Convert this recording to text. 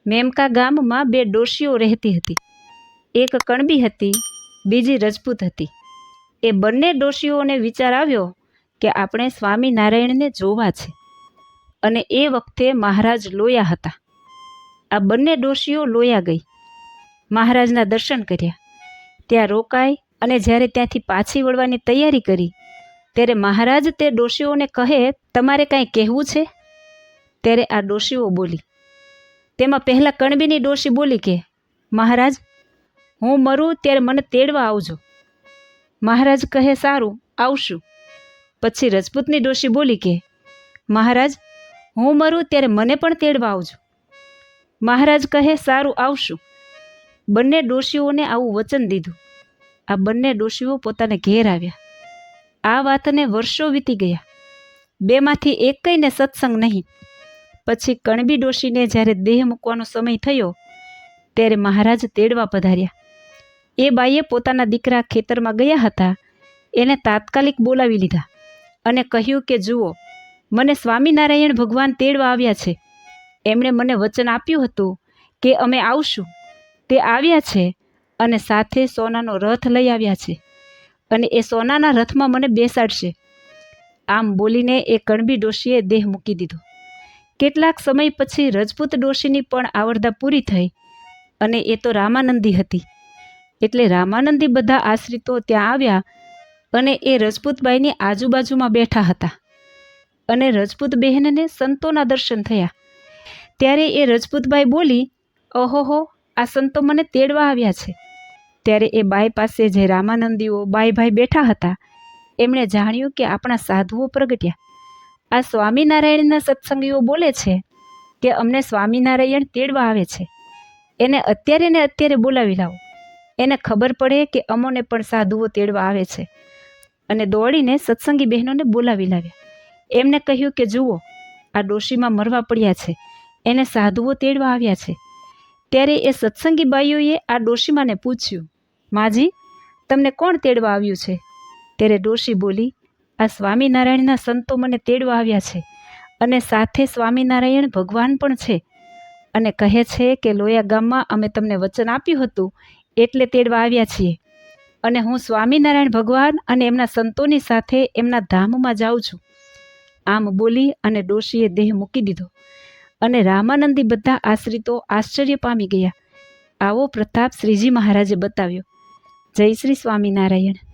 મેમકા ગામમાં બે ડોશીઓ રહેતી હતી. એક કણબી હતી, બીજી રજપૂત હતી. એ બંને ડોશીઓને વિચાર આવ્યો કે આપણે સ્વામિનારાયણને જોવા છે, અને એ વખતે મહારાજ લોયા હતા. આ બંને ડોશીઓ લોયા ગઈ, મહારાજના દર્શન કર્યા, ત્યાં રોકાઈ અને જ્યારે ત્યાંથી પાછી વળવાની તૈયારી કરી ત્યારે મહારાજ તે ડોશીઓને કહે, તમારે કાંઈ કહેવું છે? ત્યારે આ ડોશીઓ બોલી. તેમાં પહેલાં કણબીની ડોશી બોલી કે, મહારાજ, હું મરું ત્યારે મને તેડવા આવજો. મહારાજ કહે, સારું, આવશું. પછી રજપૂતની ડોશી બોલી કે, મહારાજ, હું મરું ત્યારે મને પણ તેડવા આવજો. મહારાજ કહે, સારું, આવશું. બંને ડોશીઓને આવું વચન દીધું. આ બંને ડોશીઓ પોતાને ઘેર આવ્યા. આ વાતને વર્ષો વીતી ગયા, બેમાંથી એકઈને સત્સંગ નહીં. પછી કણબી ડોશીને જ્યારે દેહ મૂકવાનો સમય થયો ત્યારે મહારાજ તેડવા પધાર્યા. એ બાઈએ પોતાના દીકરા ખેતરમાં ગયા હતા, એને તાત્કાલિક બોલાવી લીધા અને કહ્યું કે જુઓ, મને સ્વામિનારાયણ ભગવાન તેડવા આવ્યા છે. એમણે મને વચન આપ્યું હતું કે અમે આવશું. તે આવ્યા છે અને સાથે સોનાનો રથ લઈ આવ્યા છે, અને એ સોનાના રથમાં મને બેસાડશે. આમ બોલીને એ કણબી ડોશીએ દેહ મૂકી દીધો. કેટલાક સમય પછી રજપૂત ડોશીની પણ આવરદા પૂરી થઈ, અને એ તો રામાનંદી હતી. એટલે રામાનંદી બધા આશ્રિતો ત્યાં આવ્યા અને એ રજપૂતબાઈની આજુબાજુમાં બેઠા હતા, અને રજપૂત બહેનને સંતોના દર્શન થયા. ત્યારે એ રજપૂતબાઈ બોલી, ઓહોહો, આ સંતો મને તેડવા આવ્યા છે. ત્યારે એ બાઈ પાસે જે રામાનંદીઓ બાઈ ભાઈ બેઠા હતા, એમણે જાણ્યું કે આપણા સાધુઓ પ્રગટ્યા. આ સ્વામિનારાયણના સત્સંગીઓ બોલે છે કે અમને સ્વામિનારાયણ તેડવા આવે છે. એને અત્યારે ને અત્યારે બોલાવી લાવો. એને ખબર પડે કે અમોને પણ સાધુઓ તેડવા આવે છે. અને દોડીને સત્સંગી બહેનોને બોલાવી લાવ્યા. એમને કહ્યું કે જુઓ, આ ડોશીમાં મરવા પડ્યા છે, એને સાધુઓ તેડવા આવ્યા છે. ત્યારે એ સત્સંગી બાઈઓએ આ ડોશીમાને પૂછ્યું, માજી, તમને કોણ તેડવા આવ્યું છે? ત્યારે ડોશી બોલી, આ સ્વામિનારાયણના સંતો મને તેડવા આવ્યા છે, અને સાથે સ્વામિનારાયણ ભગવાન પણ છે, અને કહે છે કે લોયા ગામમાં અમે તમને વચન આપ્યું હતું એટલે તેડવા આવ્યા છીએ, અને હું સ્વામિનારાયણ ભગવાન અને એમના સંતોની સાથે એમના ધામમાં જાઉં છું. આમ બોલી અને ડોશીએ દેહ મૂકી દીધો, અને રામાનંદી બધા આશ્રિતો આશ્ચર્ય પામી ગયા. આવો પ્રતાપ શ્રીજી મહારાજે બતાવ્યો. જય શ્રી સ્વામિનારાયણ.